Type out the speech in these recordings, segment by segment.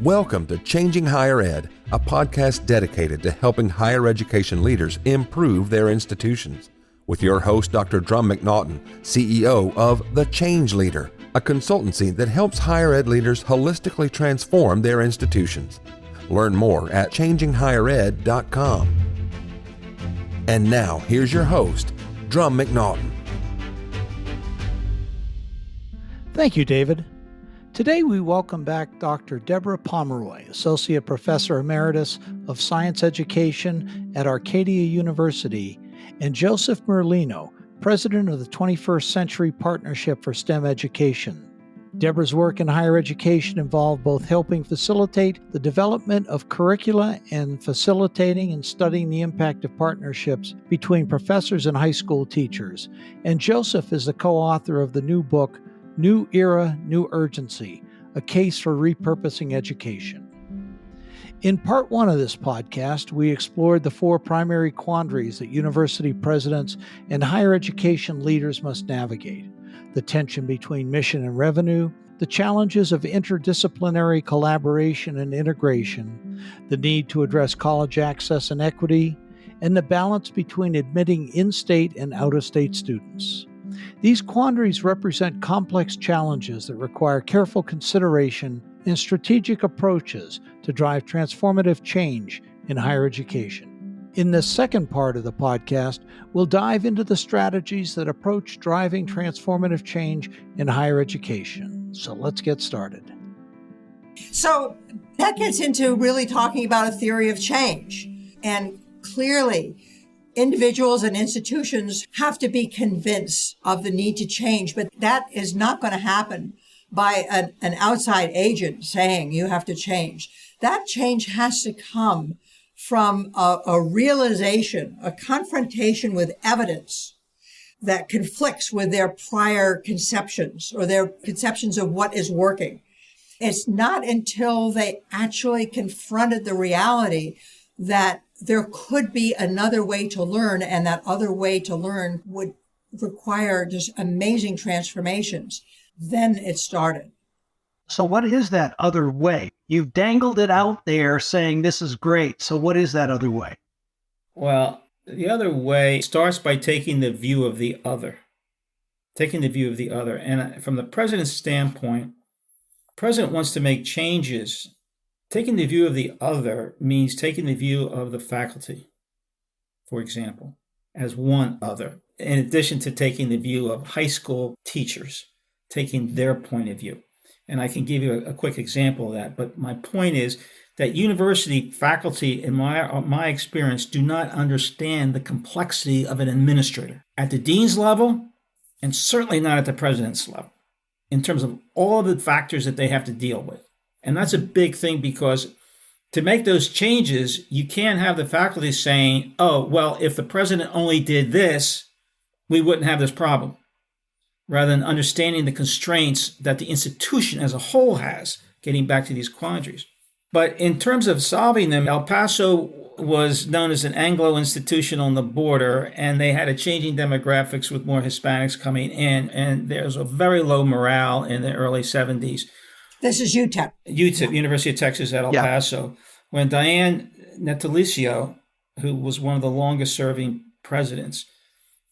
Welcome to Changing Higher Ed, a podcast dedicated to helping higher education leaders improve their institutions. With your host, Dr. Drumm McNaughton, CEO of The Change Leader, a consultancy that helps higher ed leaders holistically transform their institutions. Learn more at changinghighered.com. And now, here's your host, Drumm McNaughton. Thank you, David. Today we welcome back Dr. Deborah Pomeroy, Associate Professor Emeritus of Science Education at Arcadia University, and Joseph Merlino, President of the 21st Century Partnership for STEM Education. Deborah's work in higher education involved both helping facilitate the development of curricula and facilitating and studying the impact of partnerships between professors and high school teachers. And Joseph is the co-author of the new book, New Era, New Urgency, A Case for Repurposing Education. In part one of this podcast, we explored the four primary quandaries that university presidents and higher education leaders must navigate: the tension between mission and revenue, the challenges of interdisciplinary collaboration and integration, the need to address college access and equity, and the balance between admitting in-state and out-of-state students. These quandaries represent complex challenges that require careful consideration and strategic approaches to drive transformative change in higher education. In the second part of the podcast, we'll dive into the strategies that approach driving transformative change in higher education. So let's get started. So that gets into really talking about a theory of change. And clearly, individuals and institutions have to be convinced of the need to change, but that is not going to happen by an outside agent saying you have to change. That change has to come from a realization, a confrontation with evidence that conflicts with their prior conceptions or their conceptions of what is working. It's not until they actually confronted the reality that there could be another way to learn, and that other way to learn would require just amazing transformations. Then it started. So what is that other way? You've dangled it out there saying this is great. So what is that other way? Well, the other way starts by taking the view of the other. Taking the view of the other. And from the president's standpoint, the president wants to make changes. Taking the view of the other means taking the view of the faculty, for example, as one other, in addition to taking the view of high school teachers, taking their point of view. And I can give you a quick example of that. But my point is that university faculty, in my experience, do not understand the complexity of an administrator at the dean's level, and certainly not at the president's level, in terms of all of the factors that they have to deal with. And that's a big thing, because to make those changes, you can't have the faculty saying, oh, well, if the president only did this, we wouldn't have this problem, rather than understanding the constraints that the institution as a whole has, getting back to these quandaries. But in terms of solving them, El Paso was known as an Anglo institution on the border, and they had a changing demographics with more Hispanics coming in, and there's a very low morale in the early 70s. This is UTEP. UTEP, University of Texas at El Paso. When Diane Natalicio, who was one of the longest serving presidents,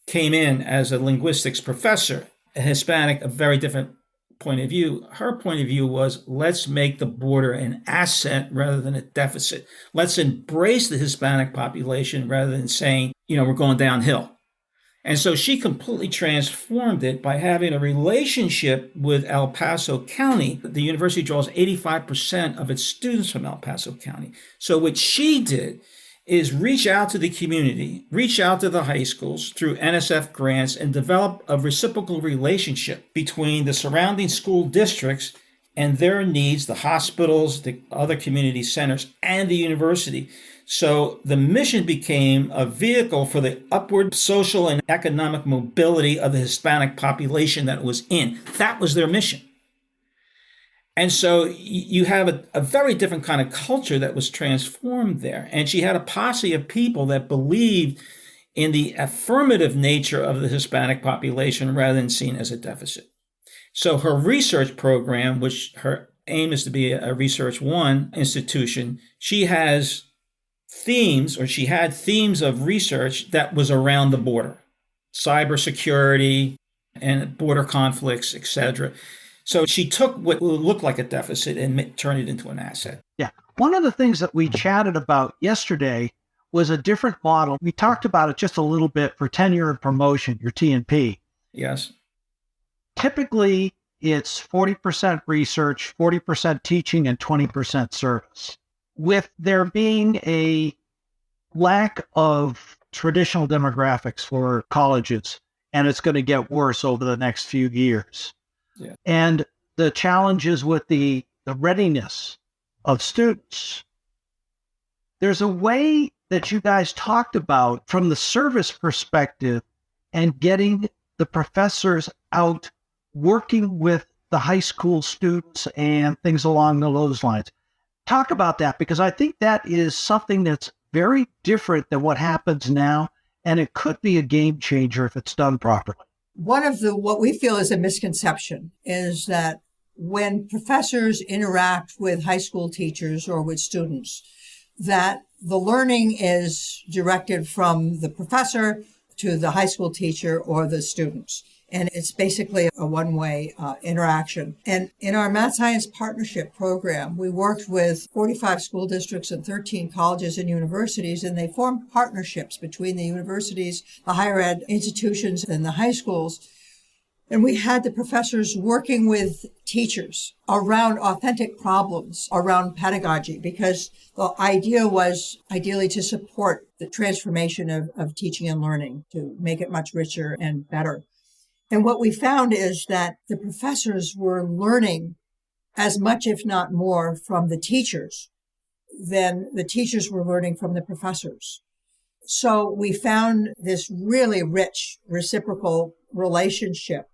came in as a linguistics professor, a Hispanic, a very different point of view. Her point of view was, let's make the border an asset rather than a deficit. Let's embrace the Hispanic population rather than saying, we're going downhill. And so she completely transformed it by having a relationship with El Paso County. The university draws 85% of its students from El Paso County. So what she did is reach out to the community, reach out to the high schools through NSF grants, and develop a reciprocal relationship between the surrounding school districts and their needs, the hospitals, the other community centers, and the university. So the mission became a vehicle for the upward social and economic mobility of the Hispanic population that was in. That was their mission. And so you have a very different kind of culture that was transformed there. And she had a posse of people that believed in the affirmative nature of the Hispanic population rather than seen as a deficit. So her research program, which her aim is to be a Research One institution. She has themes, or she had themes of research that was around the border, cybersecurity and border conflicts, etc. So she took what looked like a deficit and turned it into an asset. Yeah. One of the things that we chatted about yesterday was a different model. We talked about it just a little bit for tenure and promotion, your T&P. Yes. Typically, it's 40% research, 40% teaching, and 20% service. With there being a lack of traditional demographics for colleges, and it's going to get worse over the next few years. Yeah. And the challenges with the readiness of students. There's a way that you guys talked about from the service perspective and getting the professors out working with the high school students and things along those lines. Talk about that, because I think that is something that's very different than what happens now, and it could be a game changer if it's done properly. One of what we feel is a misconception is that when professors interact with high school teachers or with students, that the learning is directed from the professor to the high school teacher or the students. And it's basically a one-way interaction. And in our Math Science Partnership Program, we worked with 45 school districts and 13 colleges and universities, and they formed partnerships between the universities, the higher ed institutions, and the high schools. And we had the professors working with teachers around authentic problems, around pedagogy, because the idea was ideally to support the transformation of teaching and learning, to make it much richer and better. And what we found is that the professors were learning as much, if not more, from the teachers than the teachers were learning from the professors. So we found this really rich reciprocal relationship.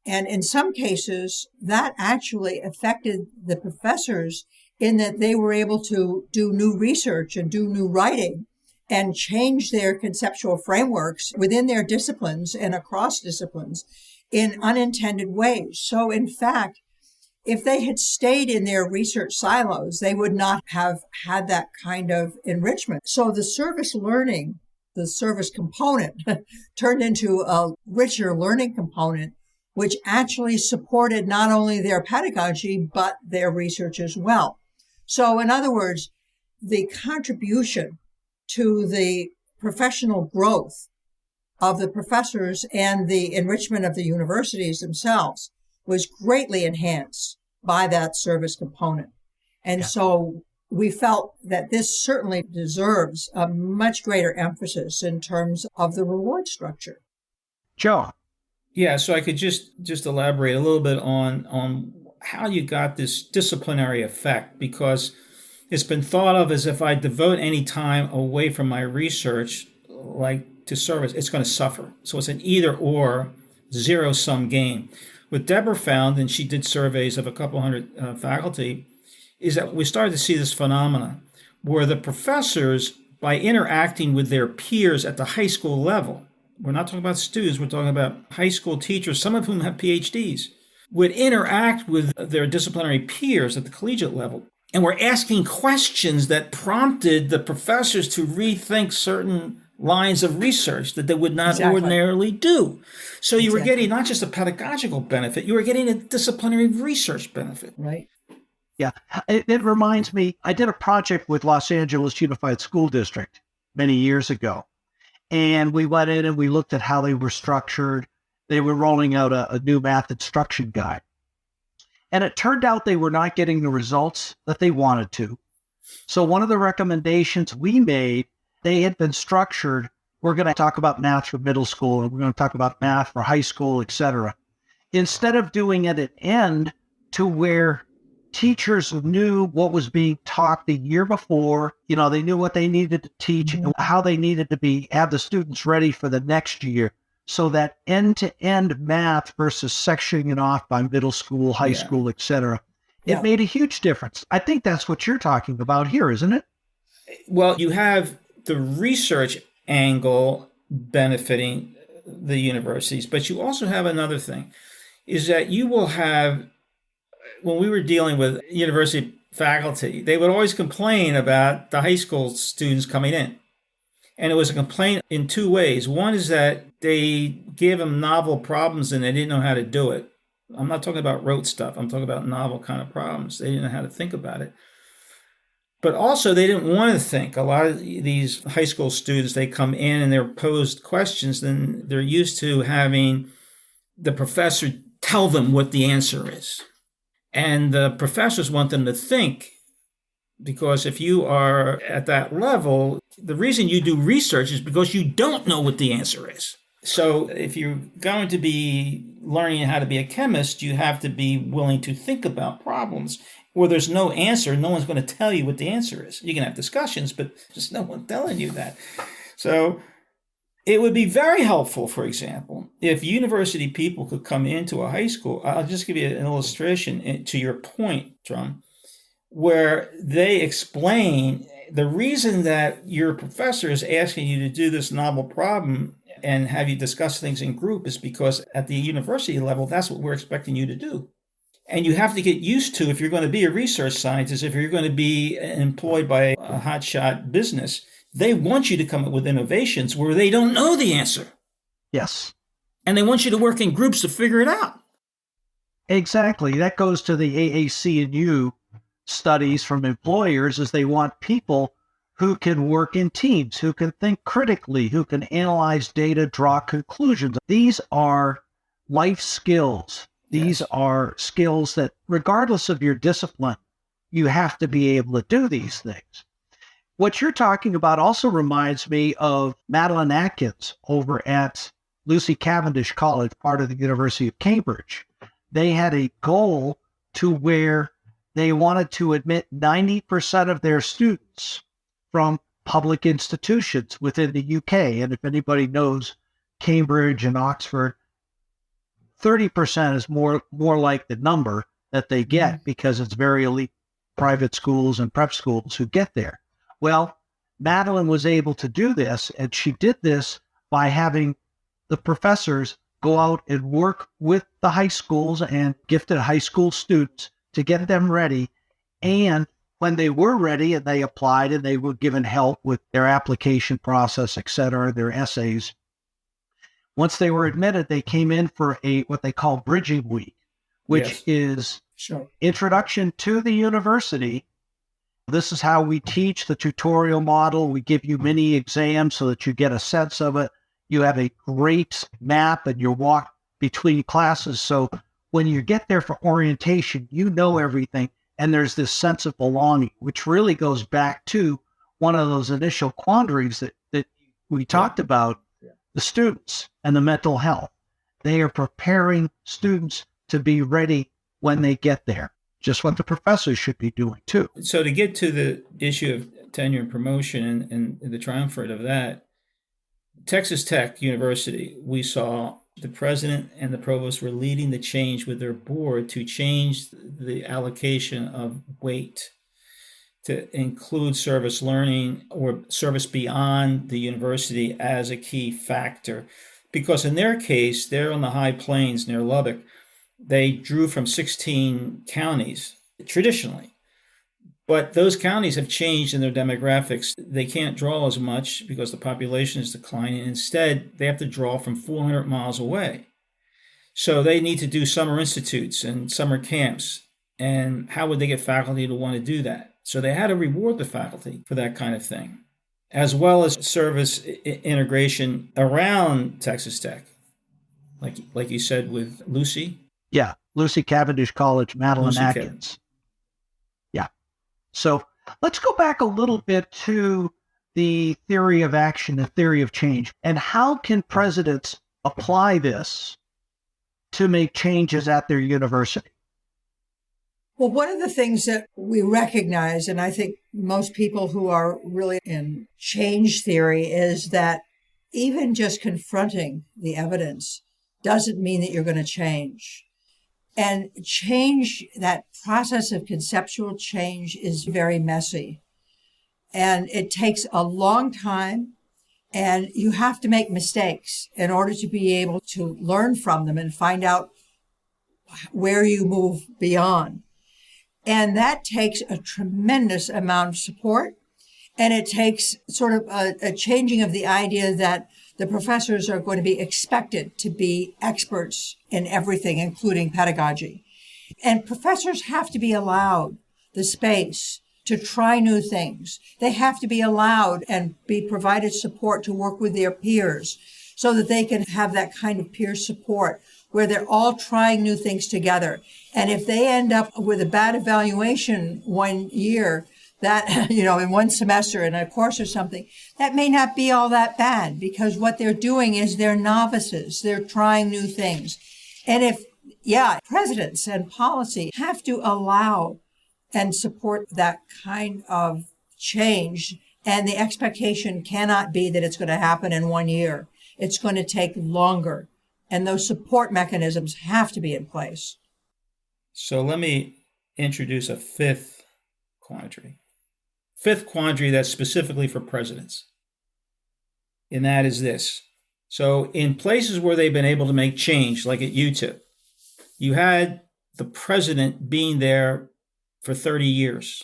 And in some cases, that actually affected the professors in that they were able to do new research and do new writing and change their conceptual frameworks within their disciplines and across disciplines in unintended ways. So in fact, if they had stayed in their research silos, they would not have had that kind of enrichment. So the service learning, the service component, turned into a richer learning component, which actually supported not only their pedagogy, but their research as well. So in other words, the contribution to the professional growth of the professors and the enrichment of the universities themselves was greatly enhanced by that service component. And so we felt that this certainly deserves a much greater emphasis in terms of the reward structure. Joe. Yeah, so I could just elaborate a little bit on how you got this disciplinary effect, because it's been thought of as if I devote any time away from my research, like to service, it's going to suffer. So it's an either or, zero-sum game. What Deborah found, and she did surveys of a couple hundred faculty, is that we started to see this phenomenon where the professors, by interacting with their peers at the high school level, we're not talking about students, we're talking about high school teachers, some of whom have PhDs, would interact with their disciplinary peers at the collegiate level. And were asking questions that prompted the professors to rethink certain lines of research that they would not ordinarily do. So you were getting not just a pedagogical benefit, you were getting a disciplinary research benefit. Right. Yeah. It reminds me, I did a project with Los Angeles Unified School District many years ago. And we went in and we looked at how they were structured. They were rolling out a new math instruction guide. And it turned out they were not getting the results that they wanted to. So one of the recommendations we made, they had been structured, we're going to talk about math for middle school, and we're going to talk about math for high school, etc. Instead of doing it at end to where teachers knew what was being taught the year before, they knew what they needed to teach and how they needed to have the students ready for the next year. So that end-to-end math versus sectioning it off by middle school, high school, etc. It made a huge difference. I think that's what you're talking about here, isn't it? Well, you have the research angle benefiting the universities, but you also have another thing, is that you will have when we were dealing with university faculty, they would always complain about the high school students coming in. And it was a complaint in two ways. One is that they gave them novel problems and they didn't know how to do it. I'm not talking about rote stuff. I'm talking about novel kind of problems. They didn't know how to think about it. But also, they didn't want to think. A lot of these high school students, they come in and they're posed questions, then they're used to having the professor tell them what the answer is. And the professors want them to think, because if you are at that level, the reason you do research is because you don't know what the answer is. So if you're going to be learning how to be a chemist, you have to be willing to think about problems where there's no answer. No one's going to tell you what the answer is. You can have discussions, but there's no one telling you that. So it would be very helpful, for example, if university people could come into a high school. I'll just give you an illustration to your point, Drumm, where they explain the reason that your professor is asking you to do this novel problem and have you discuss things in group is because at the university level, that's what we're expecting you to do. And you have to get used to, if you're going to be a research scientist, if you're going to be employed by a hotshot business, they want you to come up with innovations where they don't know the answer. Yes. And they want you to work in groups to figure it out. Exactly. That goes to the AAC&U studies from employers, is they want people who can work in teams, who can think critically, who can analyze data, draw conclusions. These are life skills. These are skills that, regardless of your discipline, you have to be able to do these things. What you're talking about also reminds me of Madeline Atkins over at Lucy Cavendish College, part of the University of Cambridge. They had a goal to where they wanted to admit 90% of their students from public institutions within the UK. And if anybody knows Cambridge and Oxford, 30% is more like the number that they get, because it's very elite private schools and prep schools who get there. Well, Madeline was able to do this, and she did this by having the professors go out and work with the high schools and gifted high school students to get them ready. And when they were ready and they applied and they were given help with their application process, et cetera, their essays, once they were admitted, they came in for what they call Bridging Week, which is introduction to the university. This is how we teach the tutorial model. We give you mini exams so that you get a sense of it. You have a great map and you walk between classes. So when you get there for orientation, you know everything. And there's this sense of belonging, which really goes back to one of those initial quandaries that we talked about, the students and the mental health. They are preparing students to be ready when they get there. Just what the professors should be doing too. So to get to the issue of tenure and promotion and the triumvirate of that, Texas Tech University, we saw the president and the provost were leading the change with their board to change the allocation of weight to include service learning or service beyond the university as a key factor. Because in their case, they're on the high plains near Lubbock. They drew from 16 counties traditionally, but those counties have changed in their demographics. They can't draw as much because the population is declining. Instead, they have to draw from 400 miles away. So they need to do summer institutes and summer camps. And how would they get faculty to want to do that? So they had to reward the faculty for that kind of thing, as well as service integration around Texas Tech, like you said with Lucy. Yeah, Lucy Cavendish College, Madeline Atkins. Yeah. So let's go back a little bit to the theory of action, the theory of change, and how can presidents apply this to make changes at their university? Well, one of the things that we recognize, and I think most people who are really in change theory, is that even just confronting the evidence doesn't mean that you're going to change. And change, that process of conceptual change, is very messy. And it takes a long time, and you have to make mistakes in order to be able to learn from them and find out where you move beyond. And that takes a tremendous amount of support. And it takes sort of a changing of the idea that the professors are going to be expected to be experts in everything, including pedagogy. And professors have to be allowed the space to try new things. They have to be allowed and be provided support to work with their peers so that they can have that kind of peer support where they're all trying new things together. And if they end up with a bad evaluation one year, that, in one semester in a course or something, that may not be all that bad because what they're doing is they're novices. They're trying new things. And if, presidents and policy have to allow and support that kind of change. And the expectation cannot be that it's going to happen in 1 year. It's going to take longer. And those support mechanisms have to be in place. So let me introduce a fifth quandary. Fifth quandary that's specifically for presidents. And that is this. So in places where they've been able to make change, like at UTIP, you had the president being there for 30 years.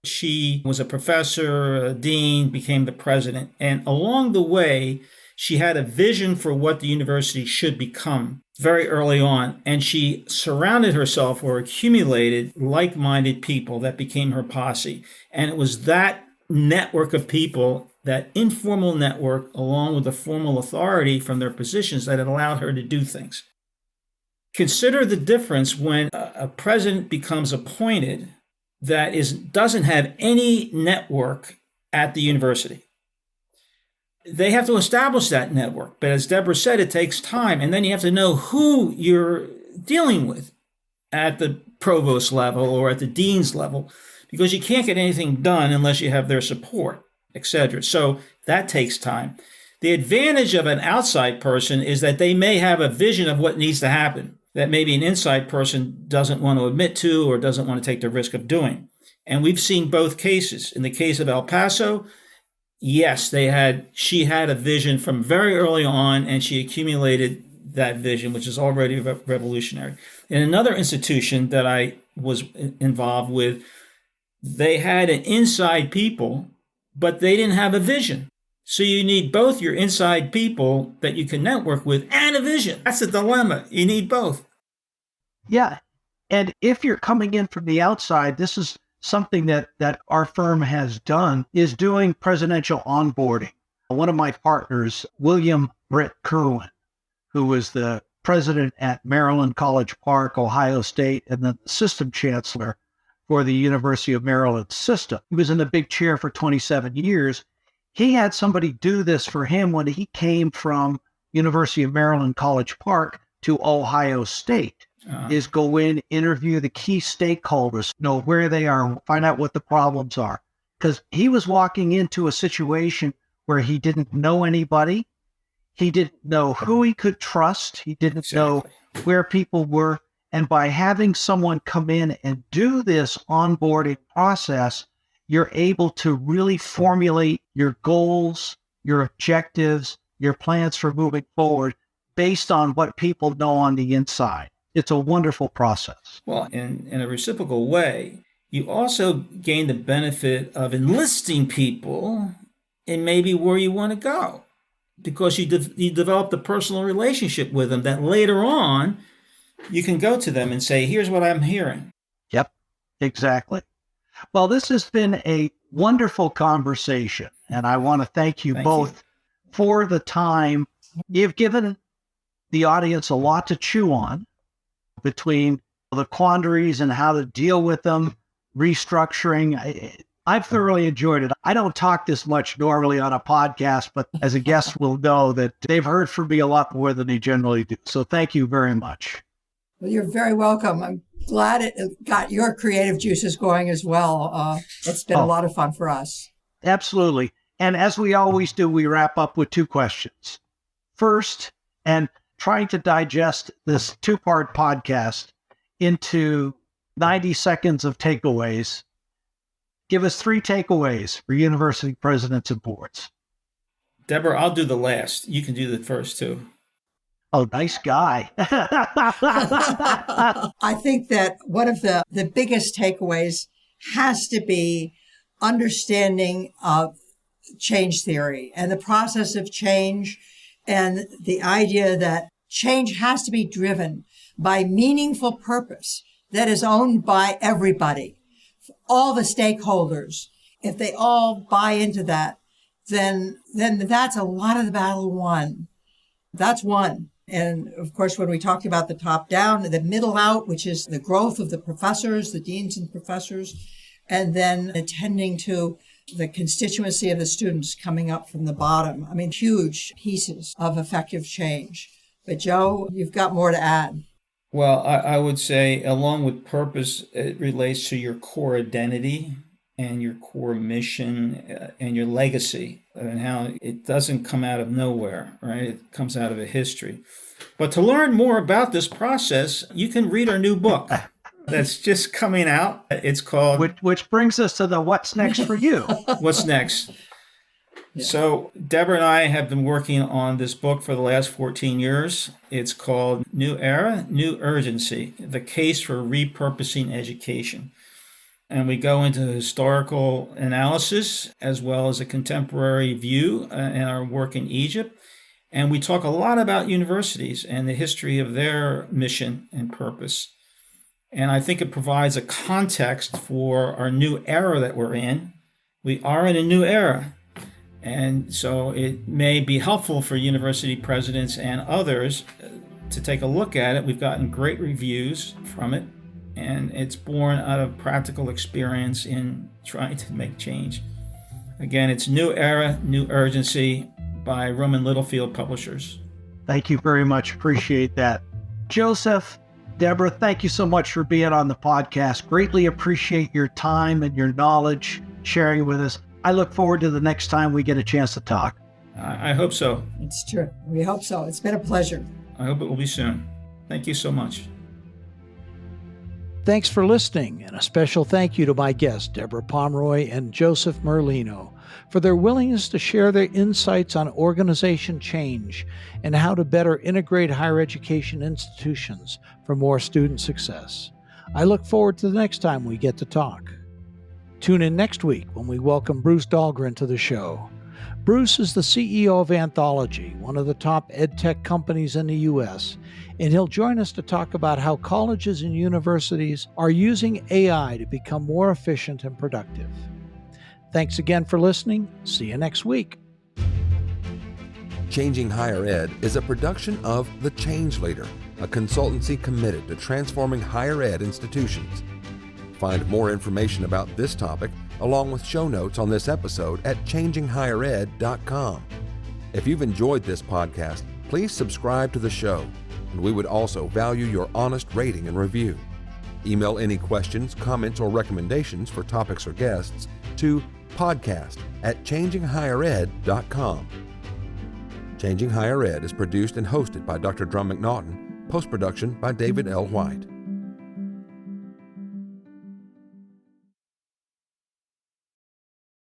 She was a professor, a dean, became the president. And along the way, she had a vision for what the university should become very early on. And she surrounded herself or accumulated like-minded people that became her posse. And it was that network of people, that informal network, along with the formal authority from their positions, that had allowed her to do things. Consider the difference when a president becomes appointed that doesn't have any network at the university. They have to establish that network. But as Deborah said, it takes time. And then you have to know who you're dealing with at the provost level or at the dean's level, because you can't get anything done unless you have their support, etc. So that takes time. The advantage of an outside person is that they may have a vision of what needs to happen that maybe an inside person doesn't want to admit to or doesn't want to take the risk of doing. And we've seen both cases. In the case of El Paso, yes, she had a vision from very early on, and she accumulated that vision, which is already revolutionary. In another institution that I was involved with, they had an inside people, but they didn't have a vision. So you need both your inside people that you can network with and a vision. That's a dilemma. You need both. Yeah. And if you're coming in from the outside, this is something that our firm has done, is doing presidential onboarding. One of my partners, William Britt Kerwin, who was the president at Maryland College Park, Ohio State, and then the system chancellor for the University of Maryland system. He was in the big chair for 27 years. He had somebody do this for him when he came from University of Maryland College Park to Ohio State, is go in, interview the key stakeholders, know where they are, find out what the problems are. Because he was walking into a situation where he didn't know anybody. He didn't know who he could trust. He didn't know where people were. And by having someone come in and do this onboarding process, you're able to really formulate your goals, your objectives, your plans for moving forward based on what people know on the inside. It's a wonderful process. Well, in a reciprocal way, you also gain the benefit of enlisting people in maybe where you want to go, because you develop the personal relationship with them that later on you can go to them and say, here's what I'm hearing. Yep, exactly. Well, this has been a wonderful conversation, and I want to thank you both for the time. You've given the audience a lot to chew on between the quandaries and how to deal with them, restructuring. I've thoroughly enjoyed it. I don't talk this much normally on a podcast, but as a guest will know that they've heard from me a lot more than they generally do. So thank you very much. Well, you're very welcome. I'm glad it got your creative juices going as well. It's been a lot of fun for us. Absolutely. And as we always do, we wrap up with two questions. First, and trying to digest this two-part podcast into 90 seconds of takeaways, give us 3 takeaways for university presidents and boards. Deborah, I'll do the last. You can do the first too. Oh, nice guy. I think that one of the biggest takeaways has to be understanding of change theory and the process of change, and the idea that change has to be driven by meaningful purpose that is owned by everybody, all the stakeholders. If they all buy into that, then that's a lot of the battle won. That's one. And of course, when we talked about the top down, the middle out, which is the growth of the professors, the deans and professors, and then attending to the constituency of the students coming up from the bottom. I mean, huge pieces of effective change. But Joe, you've got more to add. Well, I would say along with purpose, it relates to your core identity and your core mission and your legacy, and how it doesn't come out of nowhere, right? It comes out of a history. But to learn more about this process, you can read our new book that's just coming out. It's called... Which brings us to the what's next for you. What's next? Yeah. So Deborah and I have been working on this book for the last 14 years. It's called New Era, New Urgency, The Case for Repurposing Education. And we go into historical analysis as well as a contemporary view in our work in Egypt. And we talk a lot about universities and the history of their mission and purpose. And I think it provides a context for our new era that we're in. We are in a new era. And so it may be helpful for university presidents and others to take a look at it. We've gotten great reviews from it, and it's born out of practical experience in trying to make change. Again, it's New Era, New Urgency by Rowman Littlefield Publishers. Thank you very much. Appreciate that. Joseph, Deborah, thank you so much for being on the podcast. Greatly appreciate your time and your knowledge sharing with us. I look forward to the next time we get a chance to talk. I hope so. It's true. We hope so. It's been a pleasure. I hope it will be soon. Thank you so much. Thanks for listening, and a special thank you to my guests, Deborah Pomeroy and Joseph Merlino, for their willingness to share their insights on organization change and how to better integrate higher education institutions for more student success. I look forward to the next time we get to talk. Tune in next week when we welcome Bruce Dahlgren to the show. Bruce is the CEO of Anthology, one of the top edtech companies in the U.S., and he'll join us to talk about how colleges and universities are using AI to become more efficient and productive. Thanks again for listening. See you next week. Changing Higher Ed is a production of The Change Leader, a consultancy committed to transforming higher ed institutions. Find more information about this topic, along with show notes on this episode at changinghighered.com. If you've enjoyed this podcast, please subscribe to the show, and we would also value your honest rating and review. Email any questions, comments, or recommendations for topics or guests to podcast@changinghighered.com. Changing Higher Ed is produced and hosted by Dr. Drumm McNaughton, post-production by David L. White.